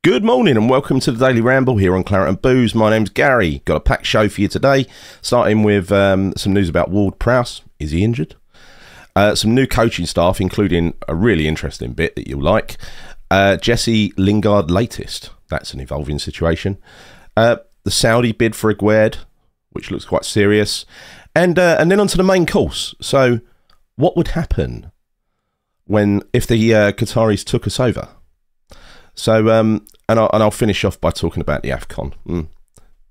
Good morning and welcome to the Daily Ramble here on Claret and Booze. My name's Gary. Got a packed show for you today, starting with some news about ward-prowse. Is he injured? Some new coaching staff, including a really interesting bit that you'll like. Jesse Lingard latest. That's an evolving situation. The Saudi bid for Aguerd, which looks quite serious. And then on to the main course. So what would happen if the Qataris took us over? So, and I'll finish off by talking about the AFCON.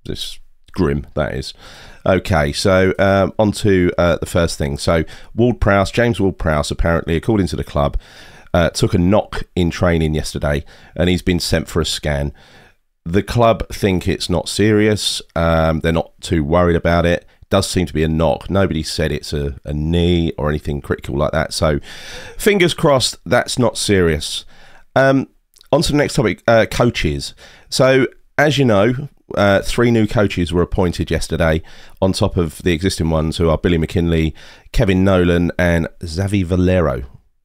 This grim, that is. Okay, so on to the first thing. So, James Ward-Prowse, apparently, according to the club, took a knock in training yesterday, and he's been sent for a scan. The club think it's not serious. They're not too worried about it. It does seem to be a knock. Nobody said it's a knee or anything critical like that. So, fingers crossed, that's not serious. On to the next topic, coaches. So, as you know, 3 new coaches were appointed yesterday on top of the existing ones, who are Billy McKinley, Kevin Nolan and Xavi Valero,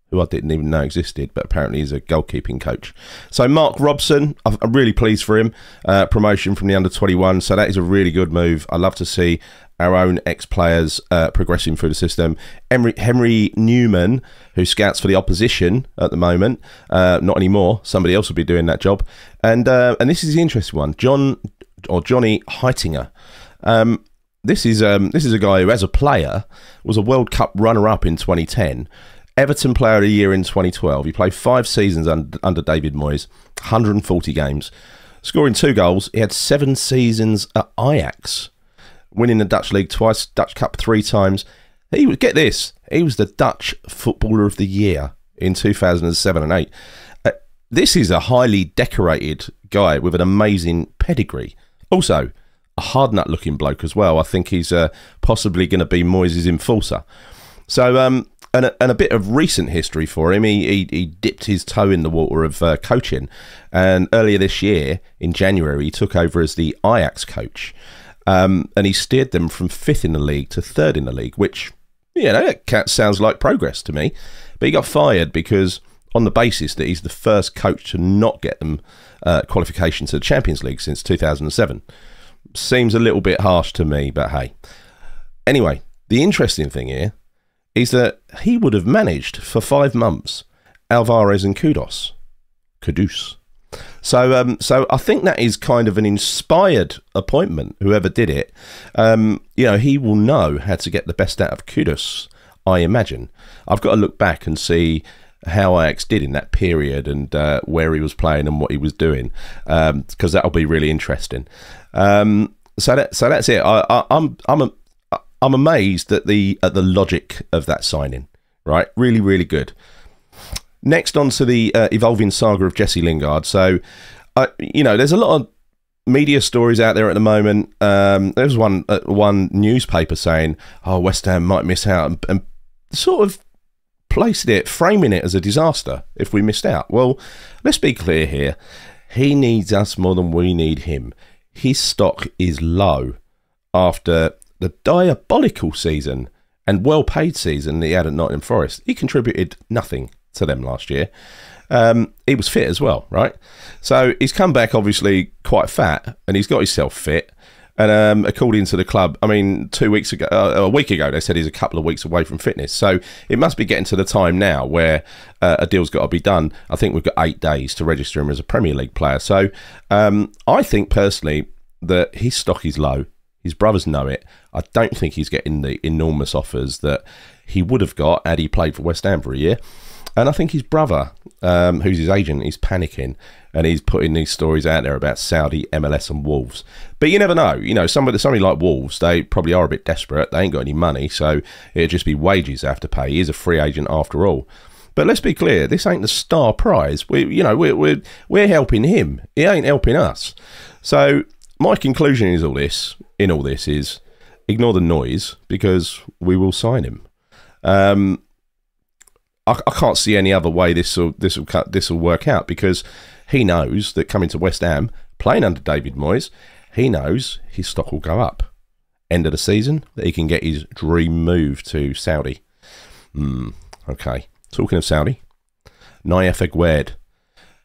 who I didn't even know existed, but apparently he's a goalkeeping coach. So, Mark Robson, I'm really pleased for him. Promotion from the under-21, so that is a really good move. I love to see our own ex-players progressing through the system. Henry Newman, who scouts for the opposition at the moment, not anymore. Somebody else will be doing that job. And this is the interesting one, Johnny Heitinger. This is a guy who, as a player, was a World Cup runner-up in 2010. Everton Player of the Year in 2012. He played 5 seasons under David Moyes, 140 games, scoring 2 goals. He had 7 seasons at Ajax, winning the Dutch League twice, Dutch Cup 3 times. He was the Dutch Footballer of the Year in 2007 and 8. This is a highly decorated guy with an amazing pedigree. Also, a hard nut looking bloke as well. I think he's possibly going to be Moyes' enforcer. So, and a bit of recent history for him. He dipped his toe in the water of coaching, and earlier this year, in January, he took over as the Ajax coach. And he steered them from 5th in the league to 3rd in the league, which, that sounds like progress to me. But he got fired because, on the basis that he's the first coach to not get them qualification to the Champions League since 2007. Seems a little bit harsh to me, but hey. Anyway, the interesting thing here is that he would have managed for 5 months Alvarez and Kudus. So I think that is kind of an inspired appointment, whoever did it. He will know how to get the best out of Kudus, I imagine. I've got to look back and see how Ajax did in that period and where he was playing and what he was doing, because that'll be really interesting. So that's it. I'm amazed at the logic of that signing. Right, really, really good. Next, on to the evolving saga of Jesse Lingard. So, there's a lot of media stories out there at the moment. There's one newspaper saying, "Oh, West Ham might miss out," and sort of framing it as a disaster if we missed out. Well, let's be clear here. He needs us more than we need him. His stock is low after the diabolical season and well-paid season that he had at Nottingham Forest. He contributed nothing to them last year. He was fit as well, right? So he's come back obviously quite fat, and he's got himself fit. And according to the club, I mean, a week ago, they said he's a couple of weeks away from fitness. So it must be getting to the time now where a deal's got to be done. I think we've got 8 days to register him as a Premier League player. So I think personally that his stock is low. His brothers know it. I don't think he's getting the enormous offers that he would have got had he played for West Ham for a year. And I think his brother, who's his agent, is panicking, and he's putting these stories out there about Saudi, MLS and Wolves. But you never know. Somebody like Wolves, they probably are a bit desperate. They ain't got any money, so it'd just be wages they have to pay. He is a free agent after all. But let's be clear, this ain't the star prize. We're helping him. He ain't helping us. So my conclusion in all this is ignore the noise, because we will sign him. I can't see any other way this will work out, because he knows that coming to West Ham, playing under David Moyes, he knows his stock will go up. End of the season, that he can get his dream move to Saudi. Okay. Talking of Saudi, Aguerd.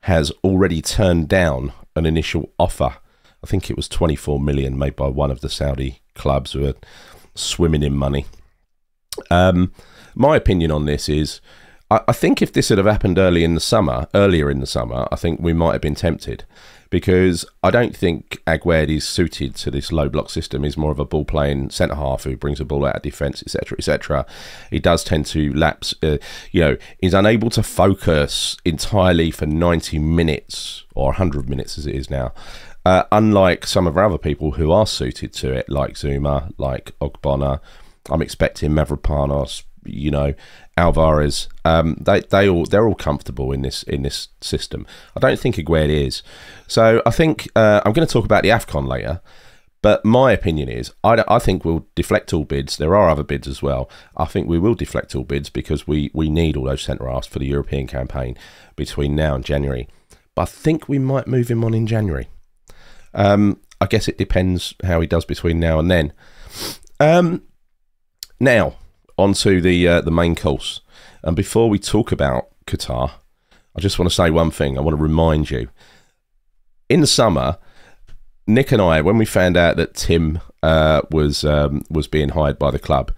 has already turned down an initial offer. I think it was 24 million made by one of the Saudi clubs who are swimming in money. My opinion on this is, I think if this had have happened earlier in the summer, I think we might have been tempted, because I don't think Aguerd is suited to this low block system. He's more of a ball playing centre half who brings the ball out of defence, etc., etc. He does tend to lapse. He's unable to focus entirely for 90 minutes or 100 minutes as it is now. Unlike some of our other people who are suited to it, like Zuma, like Ogbonna, I'm expecting Mavropanos, Alvarez. They're all comfortable in this system. I don't think Aguerd is. So I think I'm going to talk about the AFCON later. But my opinion is, I think we'll deflect all bids. There are other bids as well. I think we will deflect all bids because we need all those centre halves for the European campaign between now and January. But I think we might move him on in January. I guess it depends how he does between now and then. Now, on to the main course. And before we talk about Qatar, I just want to say one thing. I want to remind you. In the summer, Nick and I, when we found out that Tim was being hired by the club,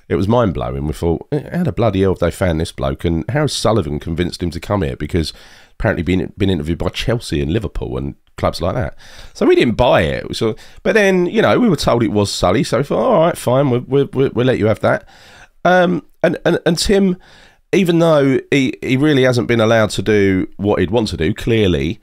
it was mind-blowing. We thought, how the bloody hell have they found this bloke? And how has Sullivan convinced him to come here? Because apparently been interviewed by Chelsea and Liverpool and clubs like that. So we didn't buy it. But then, we were told it was Sully, so we thought, all right, fine, we'll let you have that. And Tim, even though he really hasn't been allowed to do what he'd want to do, clearly,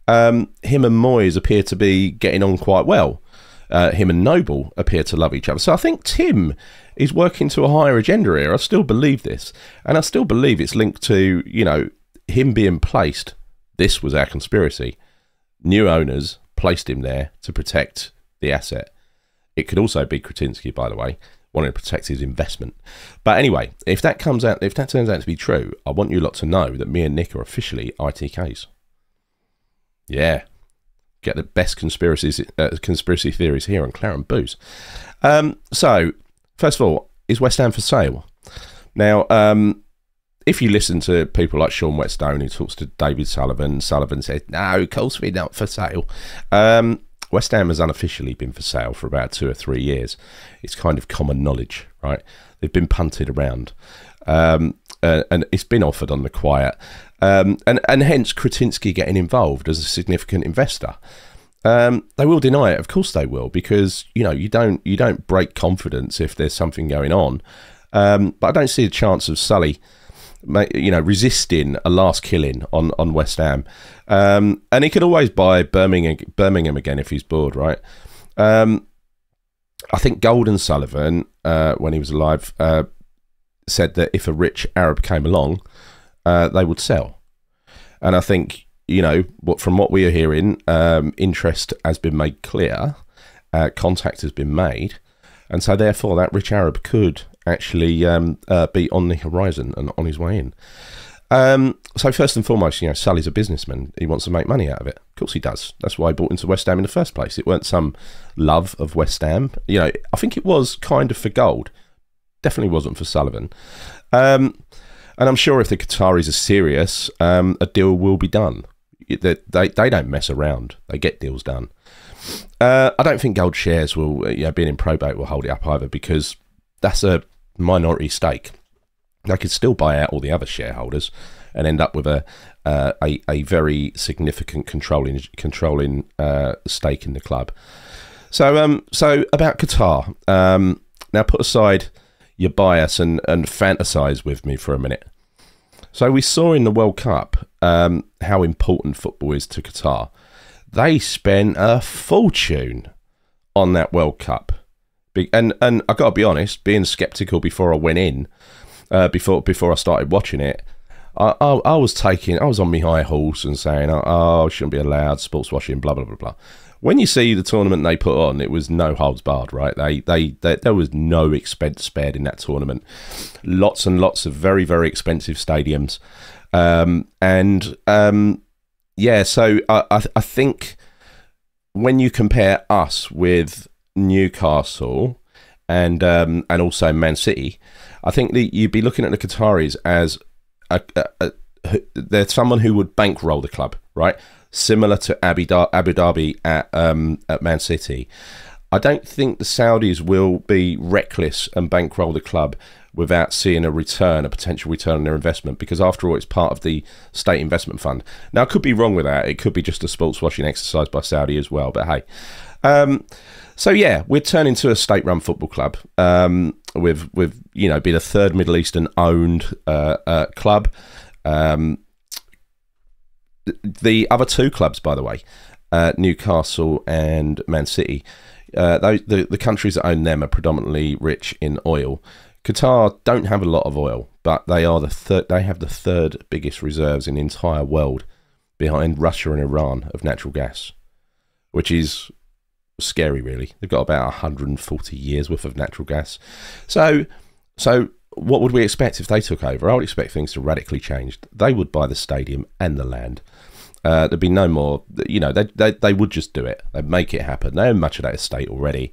him and Moyes appear to be getting on quite well. Him and Noble appear to love each other. So I think Tim is working to a higher agenda here. I still believe this. And I still believe it's linked to, him being placed. This was our conspiracy. New owners placed him there to protect the asset. It could also be Kretinsky, by the way, wanting to protect his investment. But anyway, if that turns out to be true, I want you lot to know that me and Nick are officially ITKs. Yeah. Get the best conspiracy theories here on Claret and Booze. So, first of all, is West Ham for sale? Now, if you listen to people like Sean Whetstone, who talks to David Sullivan, Sullivan said, no, of course we're not for sale. West Ham has unofficially been for sale for about 2 or 3 years. It's kind of common knowledge, right? They've been punted around. And it's been offered on the quiet. And hence Kretinsky getting involved as a significant investor. They will deny it, of course they will, because you don't break confidence if there's something going on. But I don't see a chance of Sully, resisting a last killing on West Ham. And he could always buy Birmingham again if he's bored, right? I think Golden Sullivan, when he was alive, said that if a rich Arab came along, they would sell. And I think, from what we are hearing, interest has been made clear, contact has been made, and so therefore that rich Arab could actually be on the horizon and on his way in. So first and foremost, Sully's a businessman. He wants to make money out of it. Of course he does. That's why he bought into West Ham in the first place. It weren't some love of West Ham. I think it was kind of for gold. Definitely wasn't for Sullivan. And I'm sure if the Qataris are serious, a deal will be done. They don't mess around. They get deals done. I don't think gold shares will, being in probate will hold it up either, because that's a minority stake. They could still buy out all the other shareholders and end up with a very significant controlling stake in the club. So about Qatar. Now put aside your bias and fantasize with me for a minute. So we saw in the World Cup how important football is to Qatar. They spent a fortune on that World Cup. And I got to be honest, being sceptical before I went in, before I started watching it, I was on my high horse and saying, oh, shouldn't be allowed, sports washing, blah, blah, blah, blah. When you see the tournament they put on, it was no holds barred, right? There was no expense spared in that tournament. Lots and lots of very, very expensive stadiums. So I think when you compare us with Newcastle and also Man City, I think that you'd be looking at the Qataris as they're someone who would bankroll the club, right? Similar to Abu Dhabi at Man City. I don't think the Saudis will be reckless and bankroll the club without seeing a potential return on their investment, because after all, it's part of the state investment fund. Now, I could be wrong with that. It could be just a sports washing exercise by Saudi as well, but hey. So yeah, we're turning to a state-run football club with be the third Middle Eastern owned club. The other two clubs, by the way, Newcastle and Man City, the countries that own them are predominantly rich in oil. Qatar don't have a lot of oil, but they are they have the third biggest reserves in the entire world, behind Russia and Iran, of natural gas, which is scary, really. They've got about 140 years worth of natural gas. So what would we expect if they took over? I would expect things to radically change. They would buy the stadium and the land. There'd be no more, they would just do it. They'd make it happen. They own much of that estate already.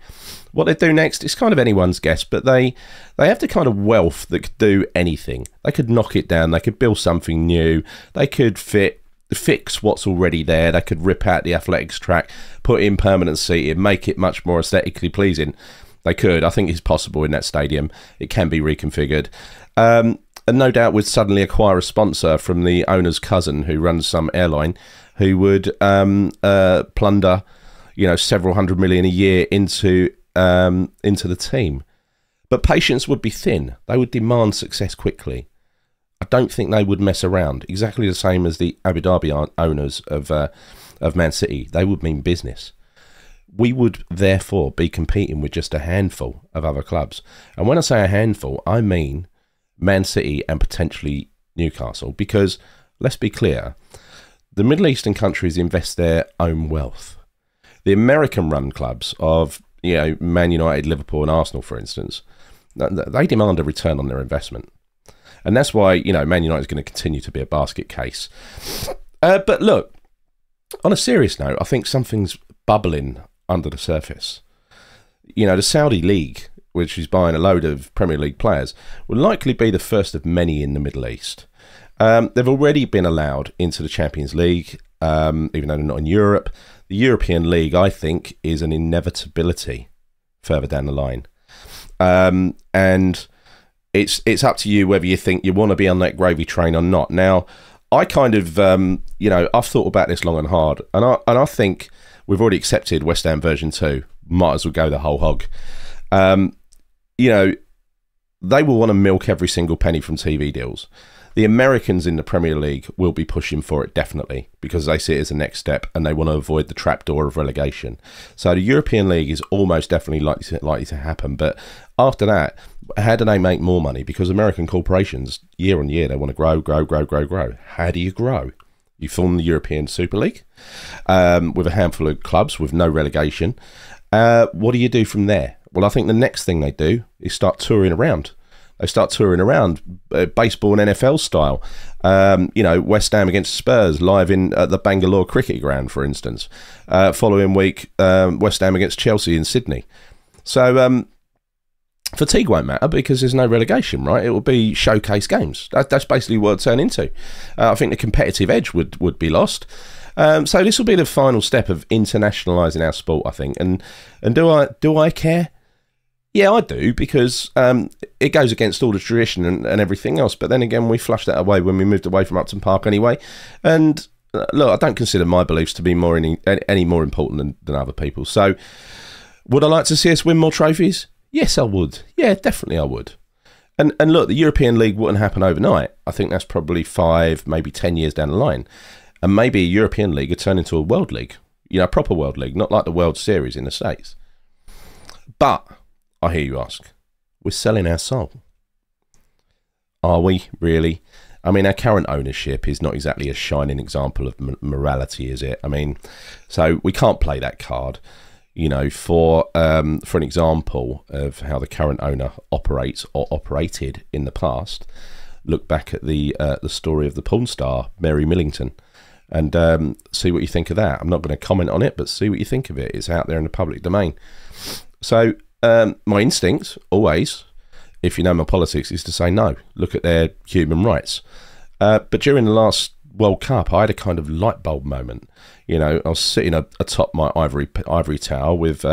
What they do next is kind of anyone's guess, but they have the kind of wealth that could do anything. They could knock it down. They could build something new. They could fix what's already there. They could rip out the athletics track, put in permanent seating, make it much more aesthetically pleasing. They could. I think it's possible in that stadium. It can be reconfigured. And no doubt would suddenly acquire a sponsor from the owner's cousin who runs some airline, who would plunder, several hundred million a year into the team. But patience would be thin. They would demand success quickly. I don't think they would mess around. Exactly the same as the Abu Dhabi owners of Man City. They would mean business. We would therefore be competing with just a handful of other clubs. And when I say a handful, I mean Man City and potentially Newcastle, because let's be clear, the Middle Eastern countries invest their own wealth. The American-run clubs of Man United, Liverpool, and Arsenal, for instance, they demand a return on their investment, and that's why Man United is going to continue to be a basket case. But look, on a serious note, I think something's bubbling under the surface. The Saudi League, which is buying a load of Premier League players, will likely be the first of many in the Middle East. They've already been allowed into the Champions League, even though they're not in Europe. The European League, I think, is an inevitability further down the line. And it's up to you whether you think you want to be on that gravy train or not. Now, I kind of, I've thought about this long and hard, and I think we've already accepted West Ham version 2. Might as well go the whole hog. They will want to milk every single penny from TV deals. The Americans in the Premier League will be pushing for it, definitely, because they see it as a next step and they want to avoid the trapdoor of relegation. So the European League is almost definitely likely to happen. But after that, how do they make more money? Because American corporations, year on year, they want to grow. How do you grow? You form the European Super League with a handful of clubs with no relegation. What do you do from there? Well, I think the next thing they do is start touring around. They start touring around, baseball and NFL style. West Ham against Spurs live at the Bangalore Cricket Ground, for instance. Following week, West Ham against Chelsea in Sydney. So fatigue won't matter because there's no relegation, right? It will be showcase games. That's basically what it'll turn into. I think the competitive edge would be lost. So this will be the final step of internationalising our sport, I think. And do I care? Yeah, I do, because it goes against all the tradition and everything else. But then again, we flushed that away when we moved away from Upton Park anyway. And look, I don't consider my beliefs to be any more important than other people's. So would I like to see us win more trophies? Yes, I would. Yeah, definitely I would. And look, the European League wouldn't happen overnight. I think that's probably 5, maybe 10 years down the line. And maybe a European League would turn into a World League. A proper World League, not like the World Series in the States. But I hear you ask, we're selling our soul. Are we, really? I mean, our current ownership is not exactly a shining example of morality, is it? I mean, so we can't play that card. For an example of how the current owner operates or operated in the past, look back at the story of the porn star, Mary Millington, and see what you think of that. I'm not going to comment on it, but see what you think of it. It's out there in the public domain. So my instinct, always, if you know my politics, is to say no. Look at their human rights. But during the last World Cup, I had a kind of light bulb moment. You know, I was sitting atop my ivory tower with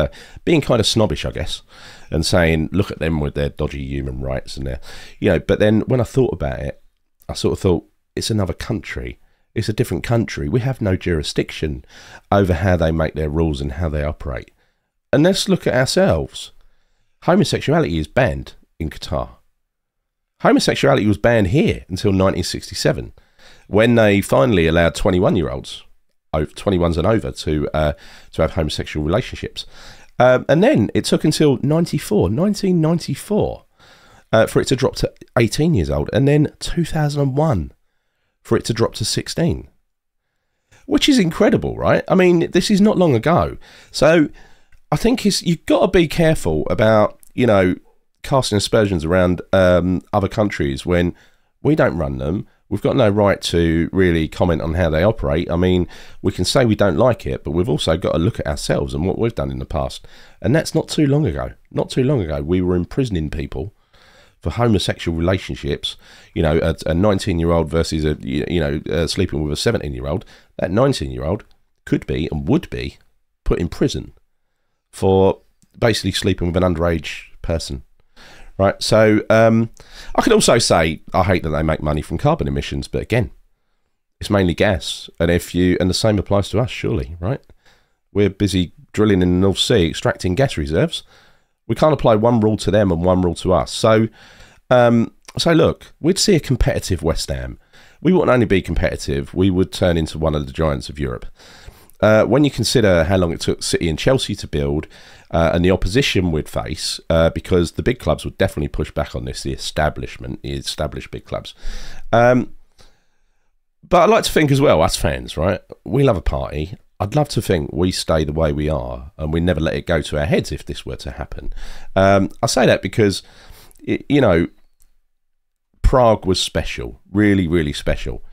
being kind of snobbish, I guess, and saying, look at them with their dodgy human rights and their, you know. But then when I thought about it, I sort of thought, it's another country. It's a different country. We have no jurisdiction over how they make their rules and how they operate. And let's look at ourselves. Homosexuality is banned in Qatar. Homosexuality was banned here until 1967, when they finally allowed 21-year-olds, 21s and over, to have homosexual relationships. And then it took until 1994, for it to drop to 18 years old, and then 2001 for it to drop to 16, which is incredible, right? I mean, this is not long ago. So I think you've got to be careful about, you know, casting aspersions around other countries when we don't run them. We've got no right to really comment on how they operate. I mean, we can say we don't like it, but we've also got to look at ourselves and what we've done in the past. And that's not too long ago. Not too long ago, we were imprisoning people for homosexual relationships. You know, a 19-year-old versus sleeping with a 17-year-old. That 19-year-old could be and would be put in prison for basically sleeping with an underage person. Right, so I could also say I hate that they make money from carbon emissions, but again, it's mainly gas, and the same applies to us, surely, right? We're busy drilling in the North Sea, extracting gas reserves. We can't apply one rule to them and one rule to us. So look, we'd see a competitive West Ham. We wouldn't only be competitive; we would turn into one of the giants of Europe. When you consider how long it took City and Chelsea to build, and the opposition we'd face, because the big clubs would definitely push back on this, the established big clubs. But I'd like to think as well, us fans, right? We love a party. I'd love to think we stay the way we are and we never let it go to our heads if this were to happen. I say that because, you know, Prague was special, really, really special.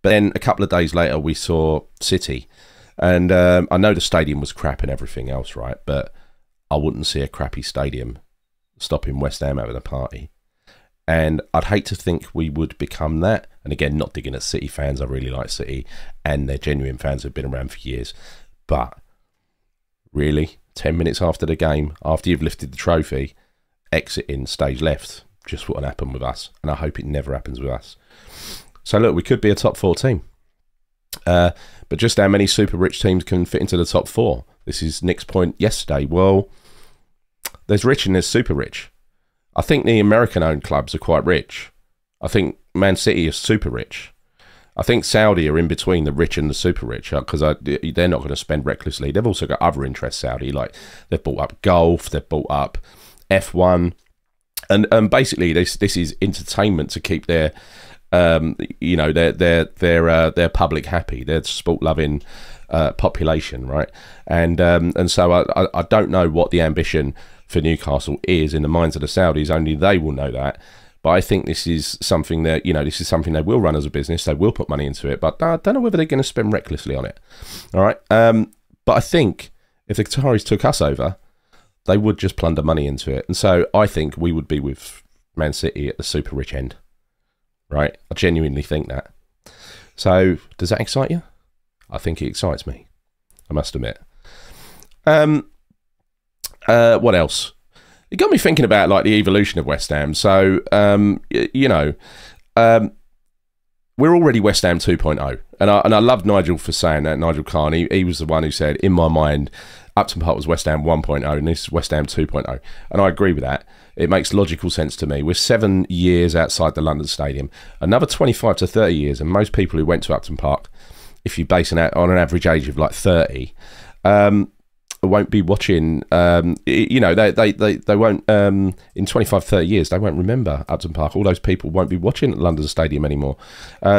But then a couple of days later, we saw City. And I know the stadium was crap and everything else, right? But I wouldn't see a crappy stadium stopping West Ham having a party. And I'd hate to think we would become that. And again, not digging at City fans. I really like City. And they're genuine fans who've been around for years. But really, 10 minutes after the game, after you've lifted the trophy, exiting stage left, just wouldn't happen with us. And I hope it never happens with us. So look, we could be a top 4 team. But just how many super rich teams can fit into the top 4? This is Nick's point yesterday. Well, there's rich and there's super rich. I think the American-owned clubs are quite rich. I think Man City is super rich. I think Saudi are in between the rich and the super rich, because they're not going to spend recklessly. They've also got other interests, Saudi, like they've bought up golf, they've bought up F1, and basically this is entertainment to keep their you know, their public happy, their sport loving population, right? And so I don't know what the ambition for Newcastle is in the minds of the Saudis. Only they will know that. But I think this is something that, you know, this is something they will run as a business. They will put money into it, but I don't know whether they're going to spend recklessly on it. All right. But I think if the Qataris took us over, they would just plunder money into it. And so I think we would be with Man City at the super rich end. Right? I genuinely think that. So, does that excite you? I think it excites me, I must admit. What else? It got me thinking about like the evolution of West Ham. So, you know, we're already West Ham 2.0. And I love Nigel for saying that, Nigel Khan. He was the one who said, in my mind, Upton Park was West Ham 1.0 and this is West Ham 2.0. And I agree with that. It makes logical sense to me. We're 7 years outside the London Stadium. Another 25 to 30 years, and most people who went to Upton Park, if you base it on an average age of like 30, won't be watching, you know, they won't, in 25, 30 years, they won't remember Upton Park. All those people won't be watching at London Stadium anymore.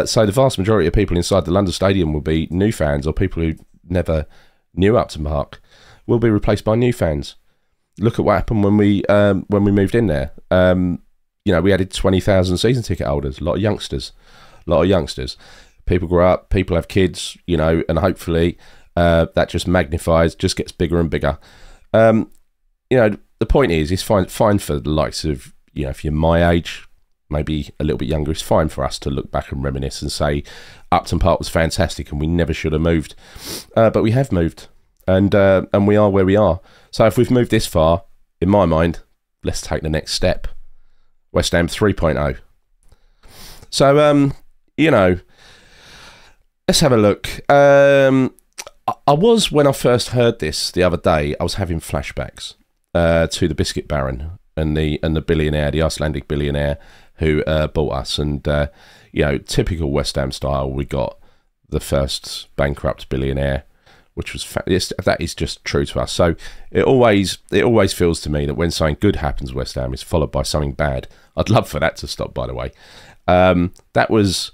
So the vast majority of people inside the London Stadium will be new fans, or people who never knew Upton Park will be replaced by new fans. Look at what happened when we moved in there. You know, we added 20,000 season ticket holders, a lot of youngsters. People grow up, people have kids, you know, and hopefully that just magnifies, just gets bigger and bigger. You know, the point is, it's fine for the likes of, you know, if you're my age, maybe a little bit younger, it's fine for us to look back and reminisce and say Upton Park was fantastic and we never should have moved. But we have moved, and we are where we are. So if we've moved this far, in my mind, let's take the next step. West Ham 3.0. So, you know, let's have a look. I was, when I first heard this the other day, I was having flashbacks to the Biscuit Baron and the billionaire, the Icelandic billionaire who bought us. And, you know, typical West Ham style, we got the first bankrupt billionaire, which was that is just true to us. So it always feels to me that when something good happens, West Ham is followed by something bad. I'd love for that to stop, by the way. That was,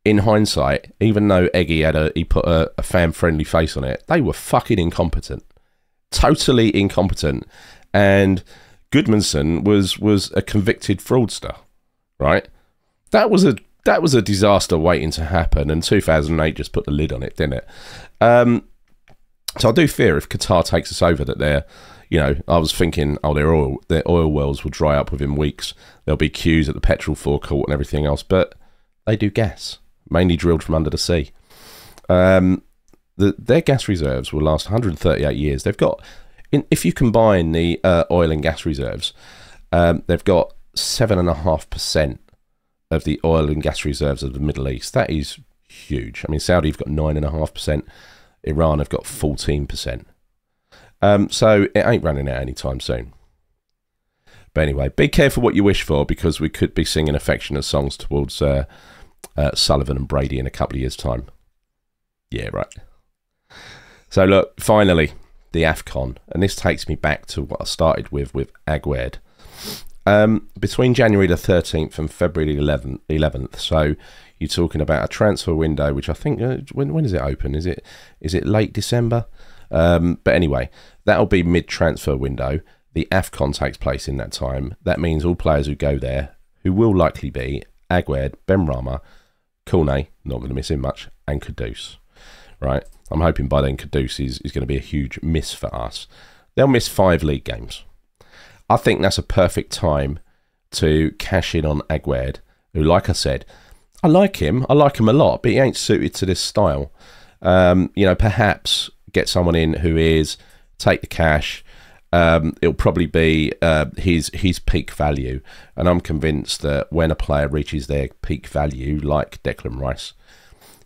in hindsight, even though Eggy he put a fan-friendly face on it, they were fucking incompetent, totally incompetent. And Goodmanson was a convicted fraudster, right? That was a disaster waiting to happen, and 2008 just put the lid on it, didn't it? So I do fear if Qatar takes us over that they're, you know, I was thinking, oh, their oil wells will dry up within weeks. There'll be queues at the petrol forecourt and everything else, but they do gas, mainly drilled from under the sea. Their gas reserves will last 138 years. They've got, if you combine the oil and gas reserves, they've got 7.5% of the oil and gas reserves of the Middle East. That is huge. I mean, Saudi have got 9.5%. Iran have got 14%. So it ain't running out anytime soon. But anyway, be careful what you wish for, because we could be singing affectionate songs towards Sullivan and Brady in a couple of years' time. Yeah, right. So look, finally, the AFCON. And this takes me back to what I started with Aguerd. Between January the 13th and February the 11th. So you're talking about a transfer window, which I think, when is it open? Is it late December? But anyway, that'll be mid-transfer window. The AFCON takes place in that time. That means all players who go there, who will likely be Aguerd, Benrahma, Cornet, not going to miss him much, and Qataris. Right? I'm hoping by then Qataris is going to be a huge miss for us. They'll miss 5 league games. I think that's a perfect time to cash in on Aguerd, who, like I said, I like him a lot, but he ain't suited to this style. You know, perhaps get someone in who is, take the cash. It'll probably be his peak value, and I'm convinced that when a player reaches their peak value, like Declan Rice,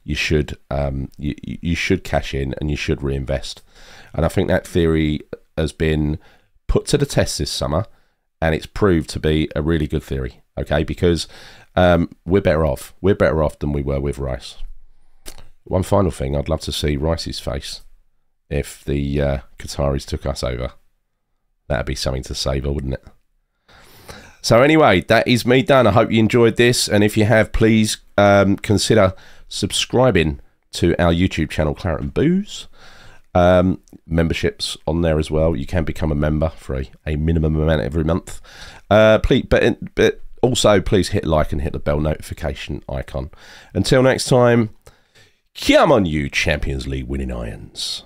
you should you should cash in and you should reinvest. And I think that theory has been put to the test this summer, and it's proved to be a really good theory. Okay, because we're better off. We're better off than we were with Rice. One final thing, I'd love to see Rice's face if the Qataris took us over. That'd be something to savour, wouldn't it? So anyway, that is me done. I hope you enjoyed this, and if you have, please consider subscribing to our YouTube channel, Claret and Booze. Memberships on there as well. You can become a member for a minimum amount every month. Please, but also please hit like and hit the bell notification icon. Until next time, come on, you Champions League winning irons.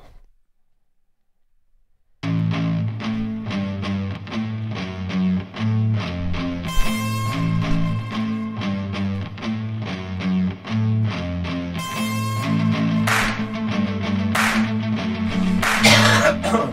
Huh.